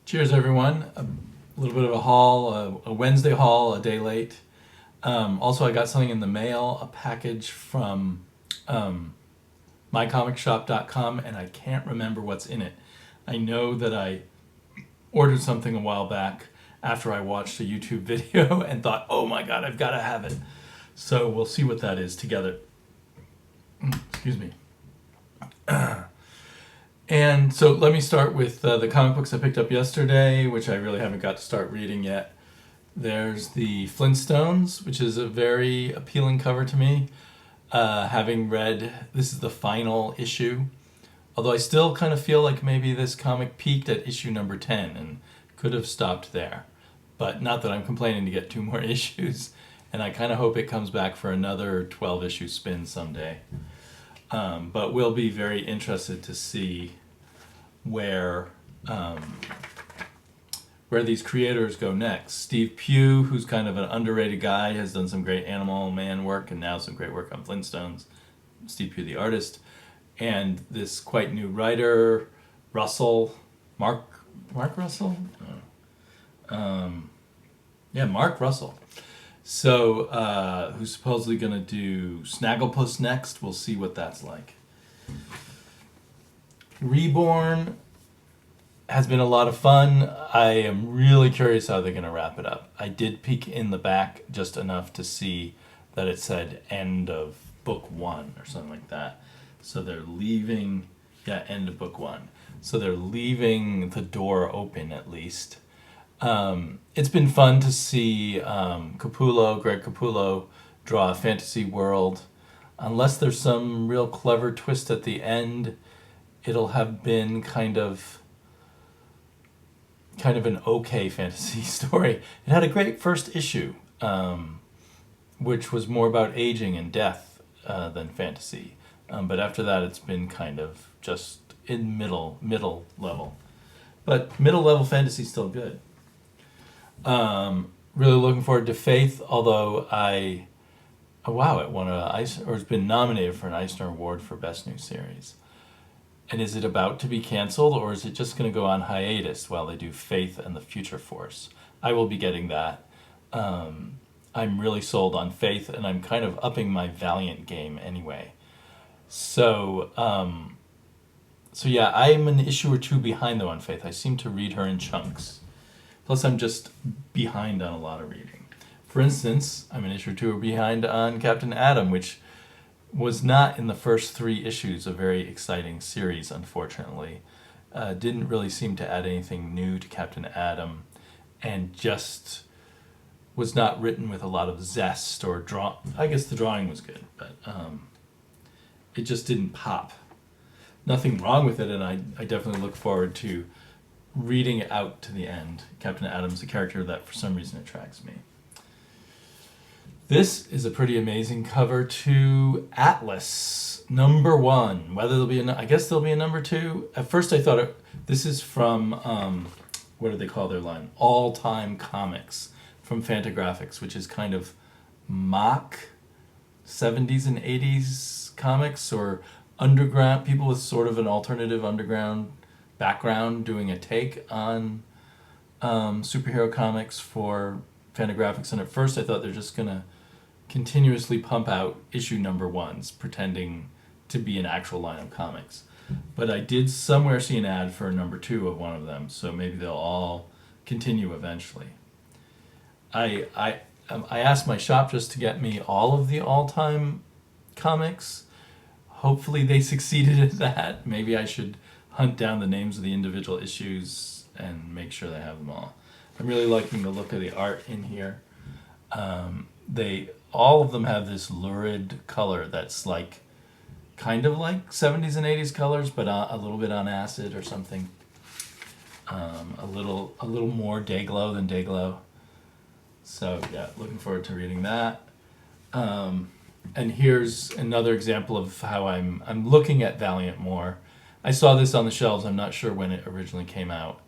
Cheers, everyone. A little bit of a haul, a Wednesday haul, a day late. Also, I got something in the mail, a package from mycomicshop.com, and I can't remember what's in it. I know that I ordered something a while back after I watched a YouTube video and thought, oh my god, I've got to have it. So we'll see what that is together. Excuse me. And so let me start with the comic books I picked up yesterday, which I really haven't got to start reading yet. There's the Flintstones, which is a very appealing cover to me. Having read, this is the final issue. Although I still kind of feel like maybe this comic peaked at issue number 10 and could have stopped there. But not that I'm complaining to get 2 more issues. And I kind of hope it comes back for another 12-issue spin someday. But we'll be very interested to see where these creators go next. Steve Pugh, who's kind of an underrated guy, has done some great Animal Man work and now some great work on Flintstones. Steve Pugh, the artist. And this quite new writer, Russell, Mark Russell? Mark Russell. So, who's supposedly going to do Snagglepuss next. We'll see what that's like. Reborn has been a lot of fun. I am really curious how they're going to wrap it up. I did peek in the back just enough to see that it said end of book 1 or something like that. So they're leaving, end of book 1. So they're leaving the door open at least. It's been fun to see Greg Capullo, draw a fantasy world. Unless there's some real clever twist at the end, it'll have been kind of an okay fantasy story. It had a great first issue, which was more about aging and death than fantasy. But after that, it's been kind of just in middle level. But middle level fantasy is still good. Really looking forward to Faith, although it won it's been nominated for an Eisner Award for Best New Series. And is it about to be canceled, or is it just going to go on hiatus while they do Faith and the Future Force? I will be getting that. I'm really sold on Faith, and I'm kind of upping my Valiant game anyway. So I'm an issue or 2 behind though on Faith. I seem to read her in chunks. Plus, I'm just behind on a lot of reading. For instance, I'm an issue or 2 behind on Captain Atom, which was not in the first 3 issues a very exciting series, unfortunately. Didn't really seem to add anything new to Captain Atom, and just was not written with a lot of zest or I guess the drawing was good, but it just didn't pop. Nothing wrong with it, and I definitely look forward to reading it out to the end. Captain Atom's a character that for some reason attracts me. This is a pretty amazing cover to Atlas, number 1. Whether there'll be I guess there'll be a number 2. At first I thought this is from, what do they call their line? All Time Comics from Fantagraphics, which is kind of mock 70s and 80s comics, or underground, people with sort of an alternative underground background doing a take on superhero comics for Fantagraphics. And at first I thought they're just going to continuously pump out issue number 1s, pretending to be an actual line of comics. But I did somewhere see an ad for number 2 of one of them, so maybe they'll all continue eventually. I asked my shop just to get me all of the all-time comics. Hopefully they succeeded at that. Maybe I should hunt down the names of the individual issues and make sure they have them all. I'm really liking the look of the art in here. All of them have this lurid color that's kind of like 70s and 80s colors, but a little bit on acid or something. A little more day glow than day glow. So yeah, looking forward to reading that. And here's another example of how I'm looking at Valiant more. I saw this on the shelves. I'm not sure when it originally came out.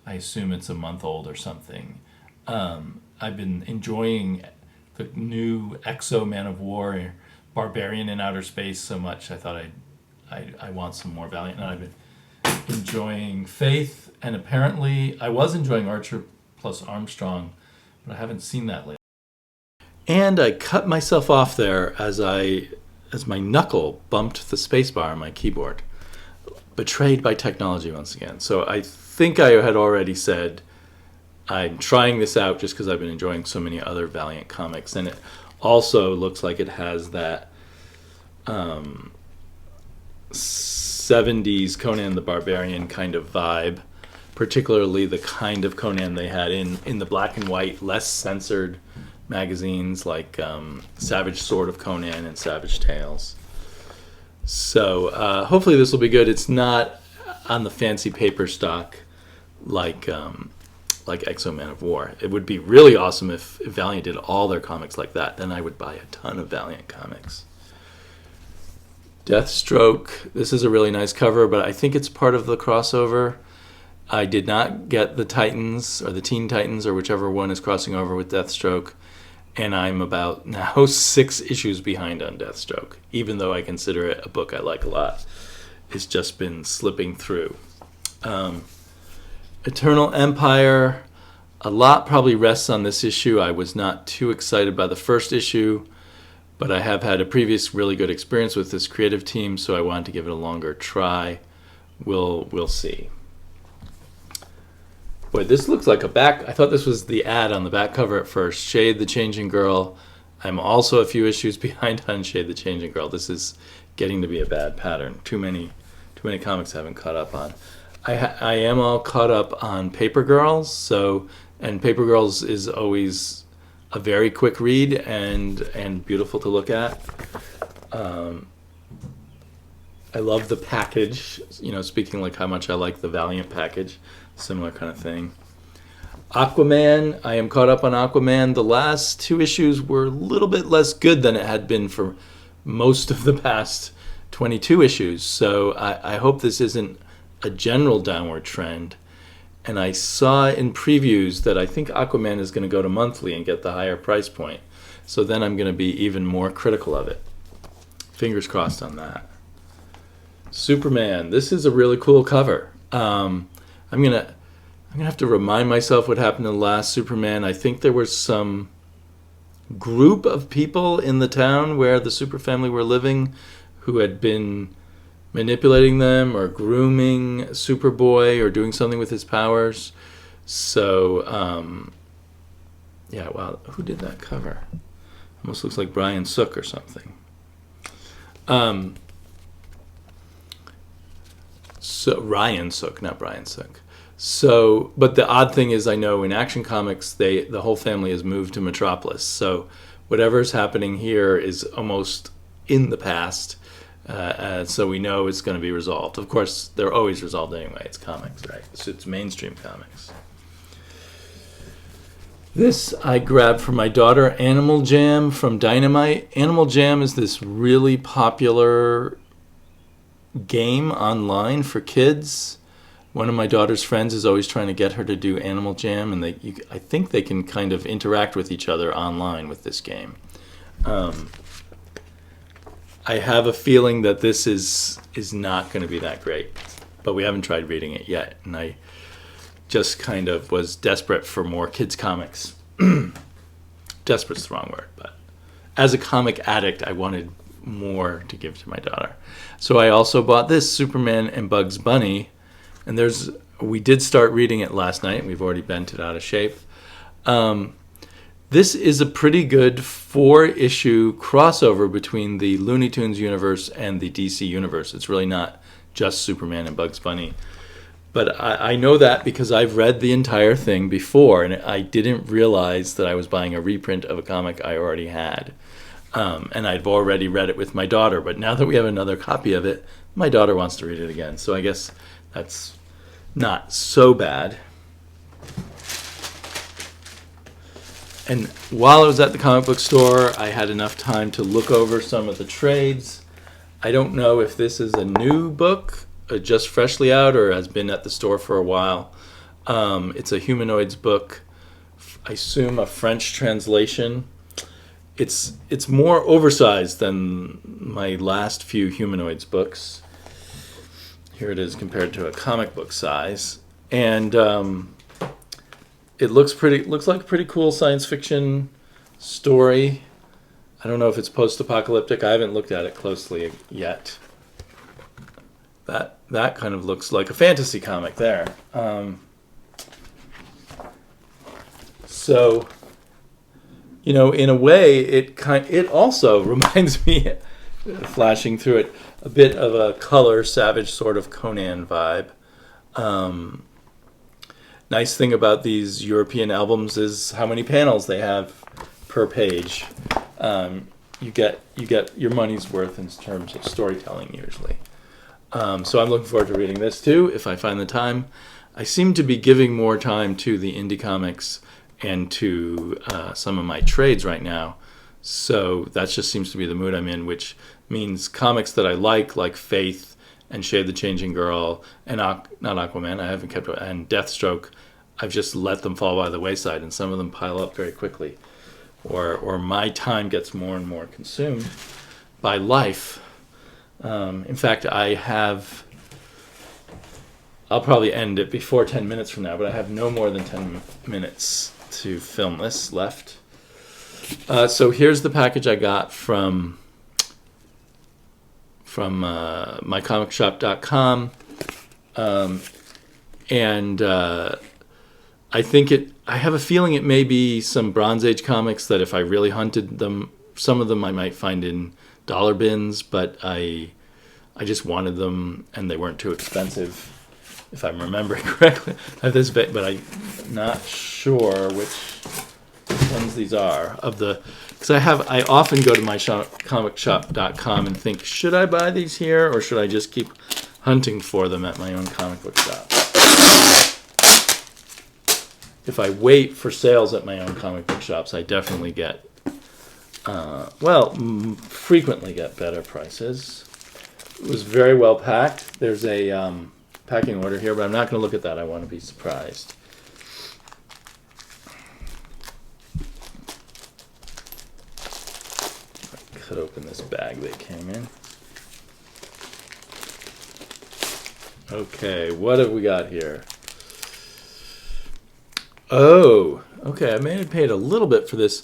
I assume it's a month old or something. I've been enjoying the new Exo Man of War, Barbarian in Outer Space so much. I thought I want some more Valiant. And I've been enjoying Faith And apparently, I was enjoying Archer plus Armstrong, but I haven't seen that lately. And I cut myself off there as my knuckle bumped the spacebar on my keyboard. Betrayed by technology once again. So I think I had already said I'm trying this out just because I've been enjoying so many other Valiant comics, and it also looks like it has that 70s Conan the Barbarian kind of vibe, particularly the kind of Conan they had in the black and white, less censored magazines like Savage Sword of Conan and Savage Tales. So hopefully this will be good. It's not on the fancy paper stock like Exo Man of War. It would be really awesome if Valiant did all their comics like that. Then I would buy a ton of Valiant comics. Deathstroke. This is a really nice cover, but I think it's part of the crossover. I did not get the Titans or the Teen Titans or whichever one is crossing over with Deathstroke. And I'm about now 6 issues behind on Deathstroke, even though I consider it a book I like a lot. It's just been slipping through. Eternal Empire, a lot probably rests on this issue. I was not too excited by the first issue, but I have had a previous really good experience with this creative team, so I wanted to give it a longer try. We'll see. Boy, this looks like a back. I thought this was the ad on the back cover at first. Shade the Changing Girl. I'm also a few issues behind on Shade the Changing Girl. This is getting to be a bad pattern. Too many comics I haven't caught up on. I am all caught up on Paper Girls. And Paper Girls is always a very quick read and beautiful to look at. I love the package. Speaking like how much I like the Valiant package. Similar kind of thing. Aquaman, I am caught up on Aquaman. The last 2 issues were a little bit less good than it had been for most of the past 22 issues. So I hope this isn't a general downward trend. And I saw in previews that I think Aquaman is going to go to monthly and get the higher price point. So then I'm going to be even more critical of it. Fingers crossed on that. Superman, this is a really cool cover. I'm gonna have to remind myself what happened in the last Superman. I think there was some group of people in the town where the Super family were living who had been manipulating them or grooming Superboy or doing something with his powers. So, wow, who did that cover? Almost looks like Brian Sook or something. So Ryan Sook, not Brian Sook. So, but the odd thing is, I know in Action Comics, the whole family has moved to Metropolis. So, whatever's happening here is almost in the past. So we know it's going to be resolved. Of course, they're always resolved anyway. It's comics, right? It's mainstream comics. This I grabbed from my daughter, Animal Jam from Dynamite. Animal Jam is this really popular game online for kids. One of my daughter's friends is always trying to get her to do Animal Jam, and I think they can kind of interact with each other online with this game. I have a feeling that this is not going to be that great, but we haven't tried reading it yet, and I just kind of was desperate for more kids' comics. Desperate's the wrong word, but as a comic addict, I wanted more to give to my daughter. So I also bought this, Superman and Bugs Bunny, and we did start reading it last night. We've already bent it out of shape. This is a pretty good 4-issue crossover between the Looney Tunes universe and the DC universe. It's really not just Superman and Bugs Bunny. But I know that because I've read the entire thing before, and I didn't realize that I was buying a reprint of a comic I already had. And I've already read it with my daughter, but now that we have another copy of it, my daughter wants to read it again. So I guess that's not so bad. And while I was at the comic book store, I had enough time to look over some of the trades. I don't know if this is a new book, just freshly out, or has been at the store for a while. It's a Humanoids book, I assume a French translation. It's more oversized than my last few Humanoids books. Here it is compared to a comic book size. and it looks like a pretty cool science fiction story. I don't know if it's post-apocalyptic. I haven't looked at it closely yet. That kind of looks like a fantasy comic there. So, in a way, it also reminds me, flashing through it, a bit of a Color Savage sort of Conan vibe. Nice thing about these European albums is how many panels they have per page. You get your money's worth in terms of storytelling usually. So I'm looking forward to reading this too if I find the time. I seem to be giving more time to the indie comics and to some of my trades right now. So that just seems to be the mood I'm in, which means comics that I like Faith and Shade the Changing Girl, and not Aquaman, I haven't kept, and Deathstroke, I've just let them fall by the wayside, and some of them pile up very quickly. Or my time gets more and more consumed by life. In fact, I'll probably end it before 10 minutes from now, but I have no more than 10 minutes to film this left. So here's the package I got from mycomicshop.com. And I have a feeling it may be some Bronze Age comics that if I really hunted them, some of them I might find in dollar bins, but I just wanted them and they weren't too expensive, if I'm remembering correctly. I have this, but I'm not sure which ones these are because I often go to mycomicshop.com and think, should I buy these here or should I just keep hunting for them at my own comic book shop? If I wait for sales at my own comic book shops, I definitely get, frequently get better prices. It was very well packed. There's a packing order here, but I'm not going to look at that. I want to be surprised. I cut open this bag they came in. Okay, what have we got here? Oh, okay. I may have paid a little bit for this.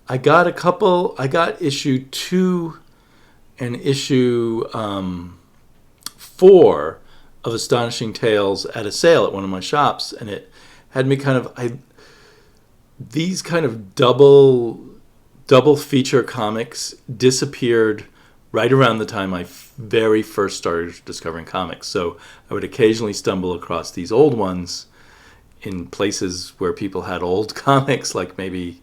I got issue 2 and issue 4 of Astonishing Tales at a sale at one of my shops, and it had me these kind of double feature comics disappeared right around the time I very first started discovering comics. So I would occasionally stumble across these old ones in places where people had old comics, like maybe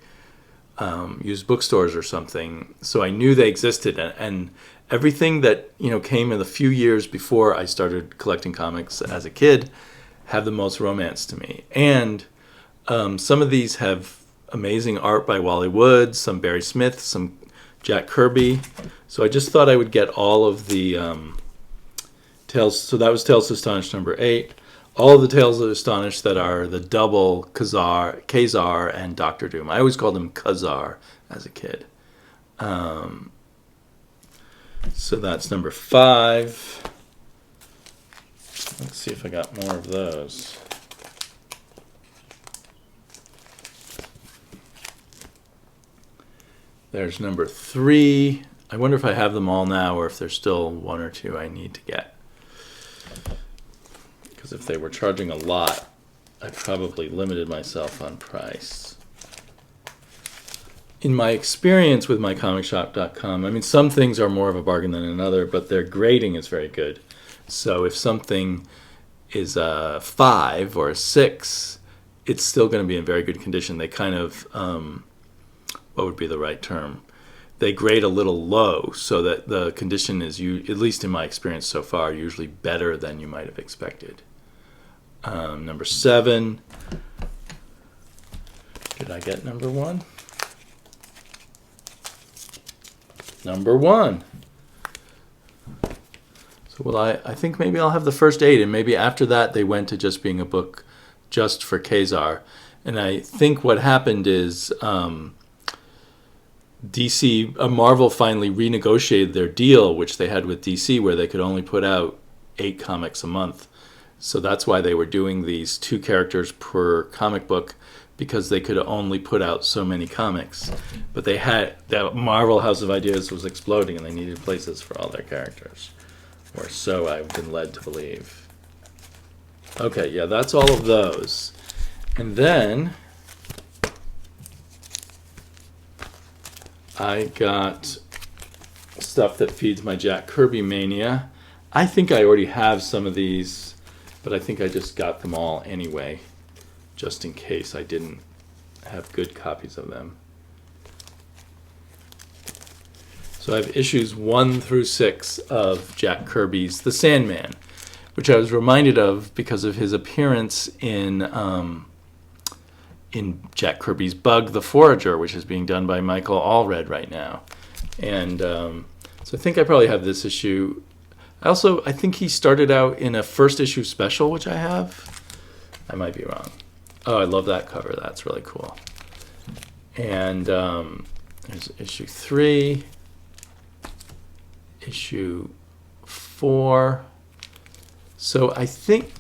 used bookstores or something. So I knew they existed, and everything that came in the few years before I started collecting comics as a kid have the most romance to me. And some of these have amazing art by Wally Wood, some Barry Smith, some Jack Kirby. So I just thought I would get all of the Tales. So that was Tales to Astonish number 8. All of the Tales of Astonish that are the double Kazar and Doctor Doom. I always called him Kazar as a kid. So that's number 5. Let's see if I got more of those. There's number 3. I wonder if I have them all now or if there's still 1 or 2 I need to get. Because if they were charging a lot, I probably limited myself on price. In my experience with mycomicshop.com, I mean, some things are more of a bargain than another, but their grading is very good. So if something is a 5 or a 6, it's still going to be in very good condition. They kind of, what would be the right term? They grade a little low so that the condition is, at least in my experience so far, usually better than you might have expected. Number 7. Did I get number 1? Number 1. So I think maybe I'll have the first 8, and maybe after that they went to just being a book just for Kazar. And I think what happened is Marvel finally renegotiated their deal, which they had with DC, where they could only put out 8 comics a month. So that's why they were doing these 2 characters per comic book, because they could only put out so many comics. But they had, that Marvel House of Ideas was exploding and they needed places for all their characters. Or so I've been led to believe. Okay, yeah, that's all of those. And then I got stuff that feeds my Jack Kirby mania. I think I already have some of these, but I think I just got them all anyway, just in case I didn't have good copies of them. So I have issues 1 through 6 of Jack Kirby's The Sandman, which I was reminded of because of his appearance in Jack Kirby's Bug the Forager, which is being done by Michael Allred right now. And so I think I probably have this issue. I think he started out in a first issue special, which I have. I might be wrong. Oh, I love that cover. That's really cool. And there's issue 3, issue 4. So I think,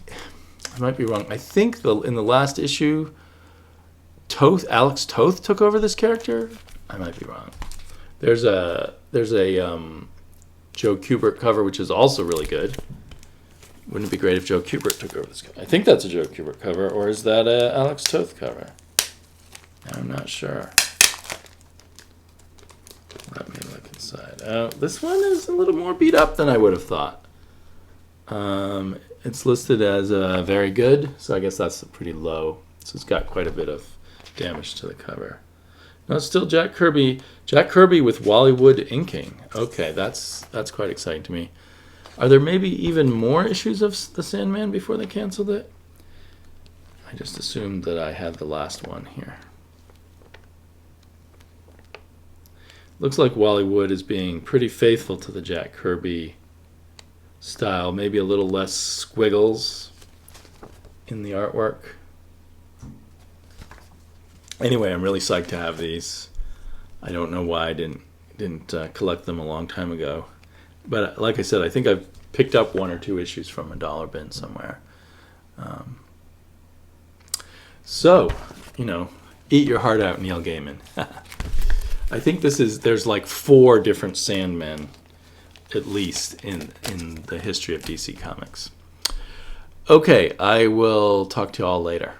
I might be wrong. I think in the last issue, Alex Toth took over this character. I might be wrong. There's a Joe Kubert cover, which is also really good. Wouldn't it be great if Joe Kubert took over this cover? I think that's a Joe Kubert cover, or is that a Alex Toth cover? I'm not sure. Let me look inside. This one is a little more beat up than I would have thought. It's listed as very good, so I guess that's pretty low. So it's got quite a bit of damage to the cover. No, it's still Jack Kirby. Jack Kirby with Wally Wood inking. Okay, that's quite exciting to me. Are there maybe even more issues of The Sandman before they canceled it? I just assumed that I had the last one here. Looks like Wally Wood is being pretty faithful to the Jack Kirby style. Maybe a little less squiggles in the artwork. Anyway, I'm really psyched to have these. I don't know why I didn't collect them a long time ago. But like I said, I think I've picked up 1 or 2 issues from a dollar bin somewhere. So, eat your heart out, Neil Gaiman. I think there's like 4 different Sandmen, at least, in the history of DC Comics. Okay, I will talk to you all later.